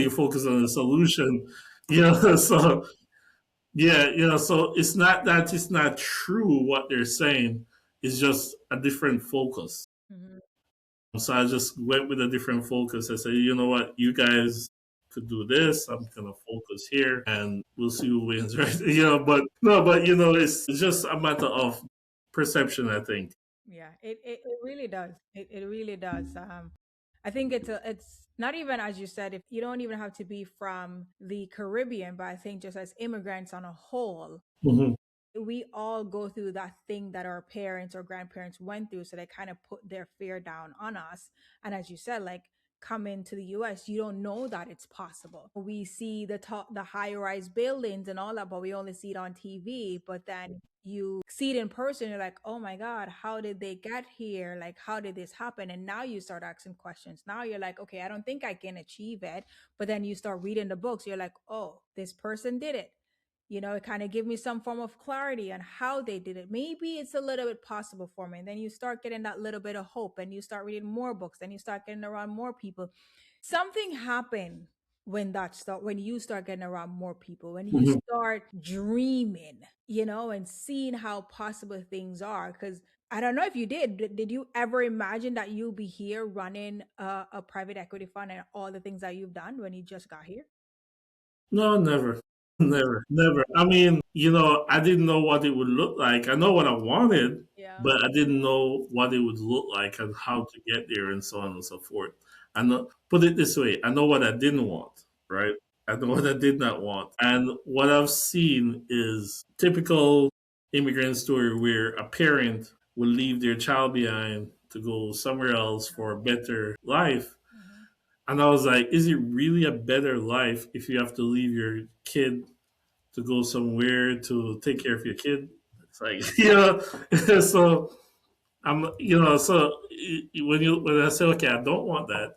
You focus on the solution. So yeah, so it's not that it's not true what they're saying. It's just a different focus. Mhm. So I just went with a different focus. I said, you know what, you guys could do this. I'm gonna focus here, and we'll see who wins, right? But no, but it's just a matter of perception, I think. Yeah, it really does. It really does. I think it's not even, as you said, if you don't even have to be from the Caribbean, but I think just as immigrants on a whole, Hmm. we all go through that thing that our parents or grandparents went through. So they kind of put their fear down on us. And as you said, like, coming to the US, you don't know that it's possible. We see the high rise buildings and all that, but we only see it on TV. But then you see it in person, you're like, oh my God, how did they get here? Like, how did this happen? And now you start asking questions. Now you're like, okay, I don't think I can achieve it. But then you start reading the books, you're like, oh, this person did it. It kind of give me some form of clarity on how they did it. Maybe it's a little bit possible for me. And then you start getting that little bit of hope, and you start reading more books, then you start getting around more people. Something happened when you start getting around more people, when you Hmm. start dreaming, and seeing how possible things are. Because I don't know if you did you ever imagine that you'll be here running a private equity fund and all the things that you've done when you just got here? No, never. Never, never. I mean, I didn't know what it would look like. I know what I wanted, Yeah. but I didn't know what it would look like and how to get there and so on and so forth. I know, put it this way, I know what I didn't want, right? I know what I did not want. And what I've seen is typical immigrant story where a parent will leave their child behind to go somewhere else for a better life. Mhm. And I was like, is it really a better life if you have to leave your kid to go somewhere to take care of your kid? It's like, so when I say, okay, I don't want that.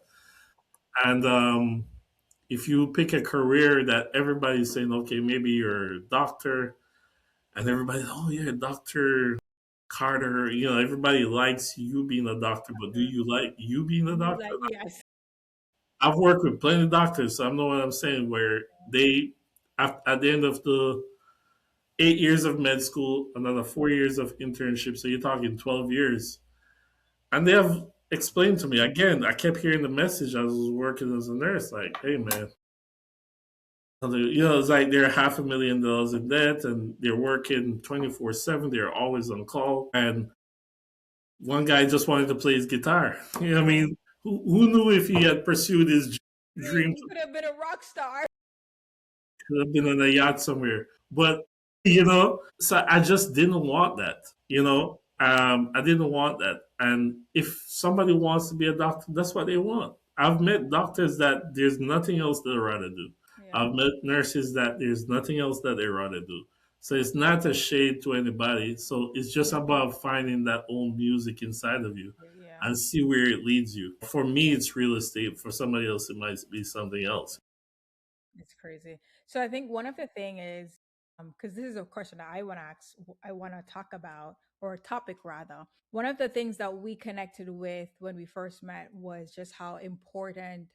And if you pick a career that everybody's saying, okay, maybe you're a doctor, and everybody's, oh yeah, Dr. Carter, everybody likes you being a doctor, but do you like you being a You doctor? like, yes. I've worked with plenty of doctors, so I know what I'm saying. Where they, at the end of the 8 years of med school, another 4 years of internship, so you're talking 12 years, and they have explained to me again. I kept hearing the message. I was working as a nurse, like, hey man, it's like they're $500,000 in debt, and they're working 24/7. They're always on call, and one guy just wanted to play his guitar. I mean, who knew if he had pursued his dream He could have been a rock star. could have been on a yacht somewhere. But so I just didn't want that. I didn't want that. And if somebody wants to be a doctor, that's what they want. I've met doctors that there's nothing else they'd rather do. Yeah. I've met nurses that there's nothing else that they rather do. So it's not a shade to anybody. So it's just about finding that own music inside of you Yeah. and see where it leads you. For me, it's real estate. For somebody else, it might be something else. It's crazy. So I think one of the thing is, because this is a question that I want to ask, I want to talk about, or a topic rather. One of the things that we connected with when we first met was just how important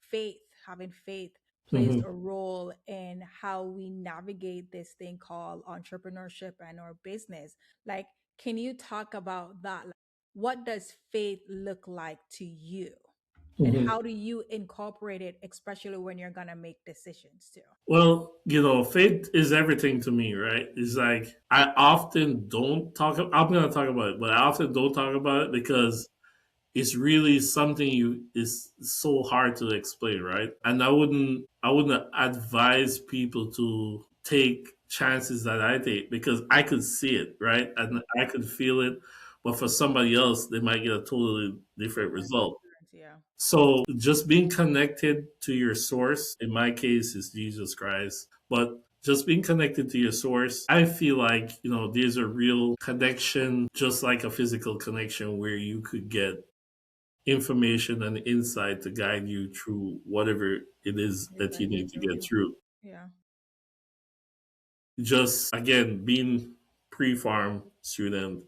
having faith plays Mhm. a role in how we navigate this thing called entrepreneurship and our business. Like, can you talk about that? Like, what does faith look like to you? And Mhm. how do you incorporate it, especially when you're gonna make decisions too? Well, faith is everything to me, right? It's like I often don't talk. I'm gonna talk about it, but I often don't talk about it because it's really something you is so hard to explain, right? And I wouldn't advise people to take chances that I take because I could see it, right? And I could feel it, but for somebody else, they might get a totally different result. Yeah. So just being connected to your source, in my case, is Jesus Christ. But just being connected to your source, I feel like, there's a real connection, just like a physical connection where you could get information and insight to guide you through whatever it is that That you you're need to get doing. through. Yeah. Just again, being pre-farm student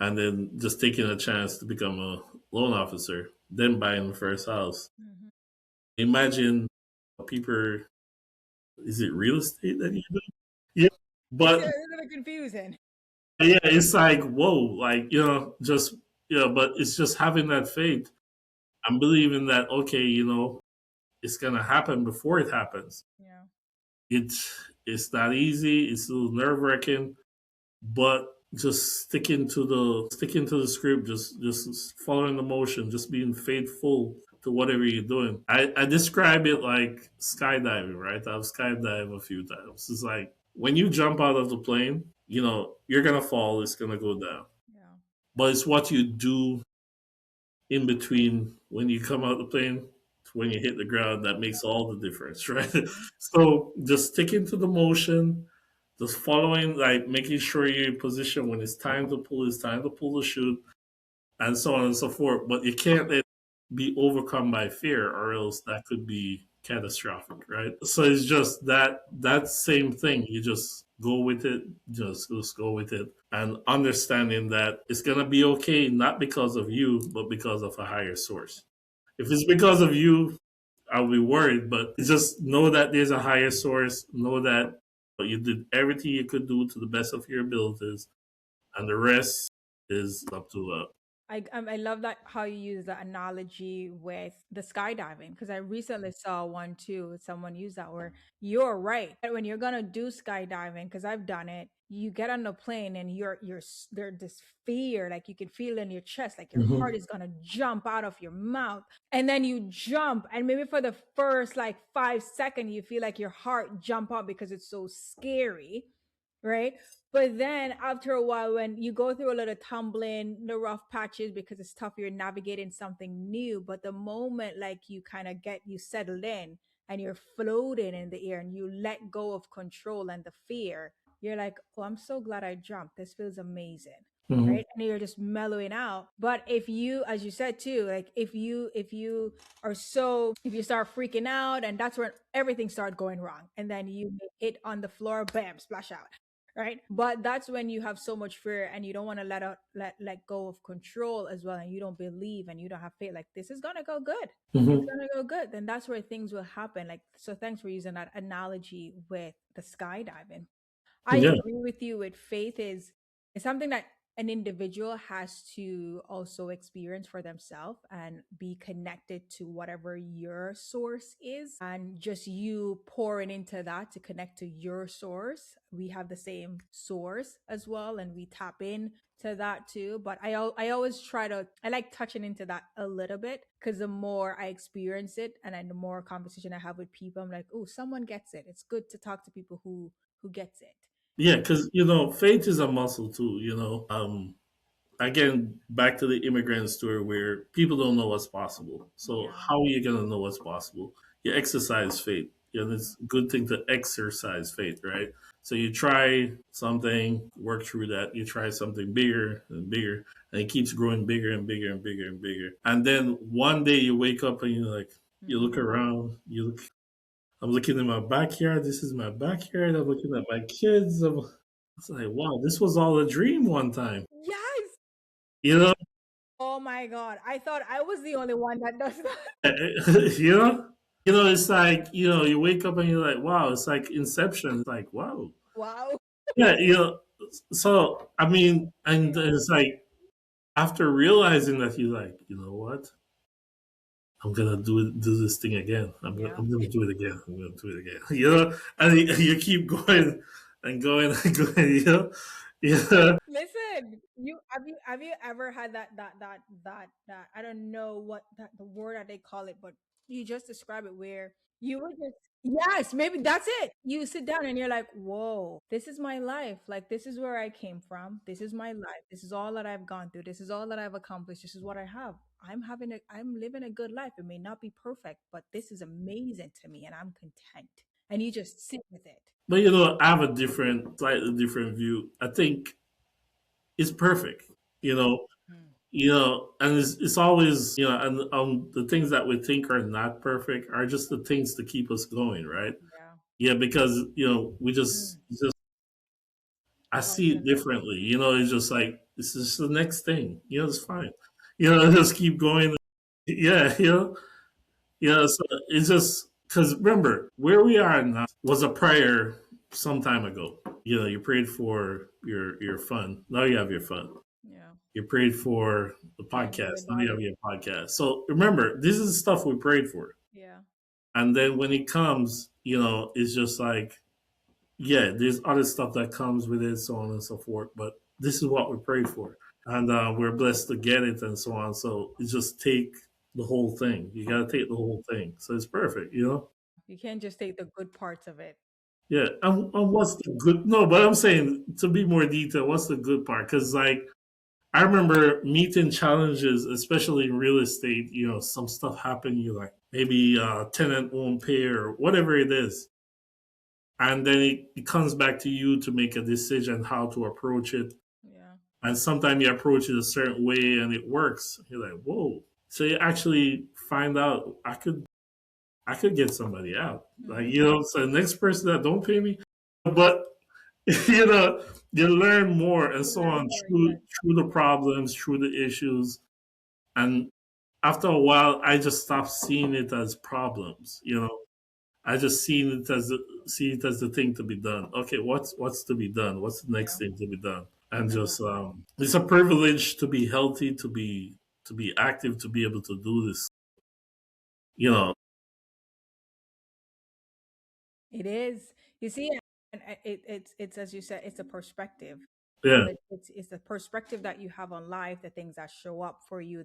and then just taking a chance to become a loan officer, then buying the first house. Mhm. Imagine people, is it real estate that you do? Yeah, It's a but little bit confusing. yeah, it's like whoa, like just but it's just having that faith and believing that okay, it's gonna happen before it happens. Yeah. It's not easy. It's a little nerve wracking, but just sticking to the script, just following the motion, just being faithful to whatever you're doing. I describe it like skydiving, right? I've skydived a few times. It's like when you jump out of the plane, you're gonna fall. It's gonna go down, Yeah. but it's what you do in between when you come out the plane to when you hit the ground that makes all the difference, right? Mhm. So just sticking to the motion, just following, like making sure you're in position when it's time to pull the chute, and so on and so forth. But you can't let be overcome by fear, or else that could be catastrophic, right? So it's just that same thing. You just go with it, just go with it, and understanding that it's gonna be okay, not because of you, but because of a higher source. If it's because of you, I'll be worried. But just know that there's a higher source. Know that you did everything you could do to the best of your abilities, and the rest is up to I love that how you use the analogy with the skydiving because I recently saw one too. Someone used that where you're right. When you're gonna do skydiving, because I've done it, you get on the plane and there's this fear, like you can feel it in your chest, like your heart Mhm. is gonna jump out of your mouth, and then you jump, and maybe for the first like 5 seconds you feel like your heart jump out because it's so scary, right? But then after a while, when you go through a lot of tumbling, the rough patches because it's tough, you're navigating something new. But the moment like you kind of get you settled in and you're floating in the air and you let go of control and the fear, you're like, oh, I'm so glad I jumped. This feels amazing. Mhm. Right. And you're just mellowing out. But if you, as you said too, like if you start freaking out and that's when everything starts going wrong. And then you hit on the floor, bam, splash out, right? But that's when you have so much fear and you don't want to let go of control as well, and you don't believe and you don't have faith like this is gonna go good, it's Mhm. gonna go good, then that's where things will happen. Like, so thanks for using that analogy with the skydiving. I Yeah. agree with you with faith is something that an individual has to also experience for themselves and be connected to whatever your source is, and just you pouring into that to connect to your source. We have the same source as well and we tap in to that too, but I always try to, I like touching into that a little bit because the more I experience it and then the more conversation I have with people, I'm like, oh, someone gets it. It's good to talk to people who gets it. Yeah, because faith is a muscle too. Again, back to the immigrant story where people don't know what's possible. So Yeah. how are you gonna know what's possible? You exercise faith. It's a good thing to exercise faith, right? So you try something, work through that. You try something bigger and bigger, and it keeps growing bigger and bigger and bigger and bigger. And then one day you wake up and you're like, you look Hmm. around, I'm looking in my backyard. This is my backyard. I'm looking at my kids. It's like, wow, this was all a dream one time. Yes. You know, Oh my God. I thought I was the only one that does that. you know, It's like you wake up and you're like, wow, it's like Inception. It's like, wow, Wow. yeah, So I mean, and it's like after realizing that, you're like, you know what? I'm gonna do this thing again. Yeah. I'm gonna do it again. I'm gonna do it again. And you keep going and going and going. Yeah. Listen, you ever had that I don't know what that the word that they call it, but you just describe it where you would just, yes, maybe that's it. You sit down and you're like, whoa, this is my life. Like this is where I came from. This is my life. This is all that I've gone through. This is all that I've accomplished. This is what I have. I'm living a good life. It may not be perfect, but this is amazing to me and I'm content. And you just sit with it. But I have a slightly different view. I think it's perfect. You know, Mm. and it's always and the things that we think are not perfect are just the things to keep us going, right? Yeah. Yeah, because we Mm. just I I was see it gonna differently. It's just like this is the next thing. It's fine. Just keep going. Yeah, So it's just Because remember, where we are now was a prayer some time ago. You know, you prayed for your fund. Now you have your fund. Yeah. You prayed for the Time with podcast. your Now you daughter. have your podcast. So remember, this is stuff we prayed for. Yeah. And then when it comes, you know, it's just like, yeah, there's other stuff that comes with it, so on and so forth. But this is what we prayed for. And we're blessed to get it and so on. So you just take the whole thing. You got to take the whole thing. So it's perfect, you know? You can't just take the good parts of it. Yeah. And what's the good? No, but I'm saying to be more detailed, what's the good part? Because, like, I remember meeting challenges, especially in real estate. You know, some stuff happened. You like maybe tenant won't pay or whatever it is, and then it comes back to you to make a decision how to approach it. Yeah. And sometimes you approach it a certain way and it works. You're like, whoa! So you actually find out I could get somebody out. Like, Hmm. you know, so the next person that don't pay me, but you know, you learn more and You so learn on more, through yes. through the problems, through the issues. And after a while, I just stopped seeing it as problems. You know, I just see it as the thing to be done. Okay, what's to be done? What's the next Yeah. thing to be done? And I love just that. it's a privilege to be healthy, to be active, to be able to do this. You know, It is. You see, and it's as you said, it's a perspective. yeah. It's the perspective that you have on life, the things that show up for you,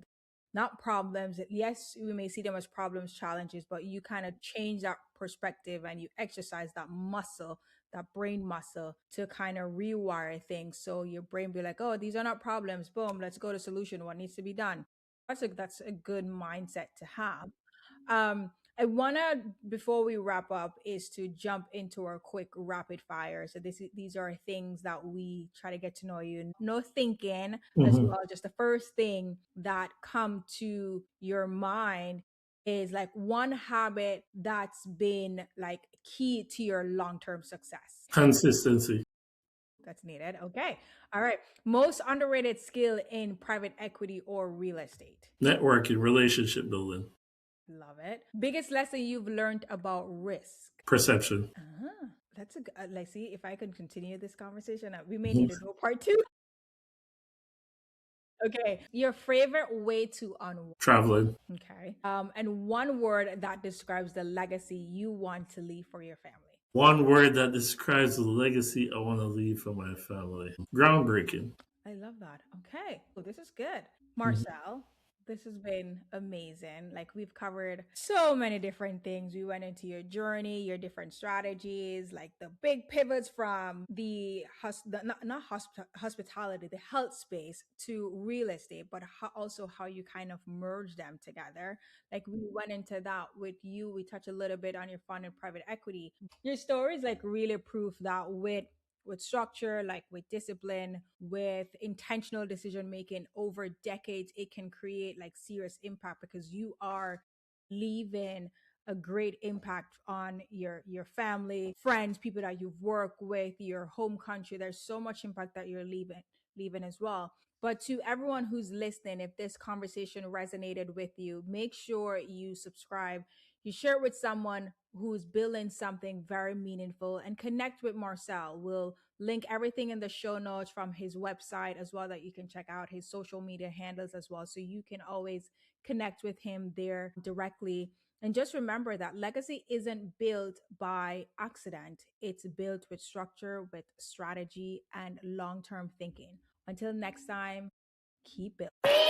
not problems. Yes, we may see them as problems, challenges, but you kind of change that perspective and you exercise that muscle, that brain muscle to kind of rewire things. So your brain be like, oh, these are not problems. Boom, let's go to solution. What needs to be done? That's a good mindset to have. I wanna before we wrap up is to jump into our quick rapid fire. So these are things that we try to get to know you. No thinking as Hmm. well. Just the first thing that come to your mind is like one habit that's been like key to your long-term success. Consistency, That's needed. Okay. All right. Most underrated skill in private equity or real estate. networking, relationship building, Love it. Biggest lesson you've learned about risk. perception. That's a like. See, if I can continue this conversation, we may need to Mhm. do a part two. Okay, your favorite way to unwind. Traveling. Okay, and one word that describes the legacy you want to leave for your family. One word that describes the legacy I want to leave for my family. Groundbreaking. I love that. Okay. Oh, this is good. Mhm. Marcel, this has been amazing. Like we've covered so many different things. We went into your journey, your different strategies, like the big pivots from not hospitality, the health space to real estate, but also how you kind of merge them together. Like we went into that with you. We touched a little bit on your fund and private equity. Your story is like really proof that with structure, like with discipline, with intentional decision making over decades, it can create like serious impact because you are leaving a great impact on your family, friends, people that you've worked with, your home country. There's so much impact that you're leaving as well. But to everyone who's listening, if this conversation resonated with you, make sure you subscribe, you share it with someone who's building something very meaningful, and connect with Marcel. We'll link everything in the show notes from his website as well, that you can check out his social media handles as well. So you can always connect with him there directly. And just remember that legacy isn't built by accident, it's built with structure, with strategy, and long term thinking. Until next time, keep building.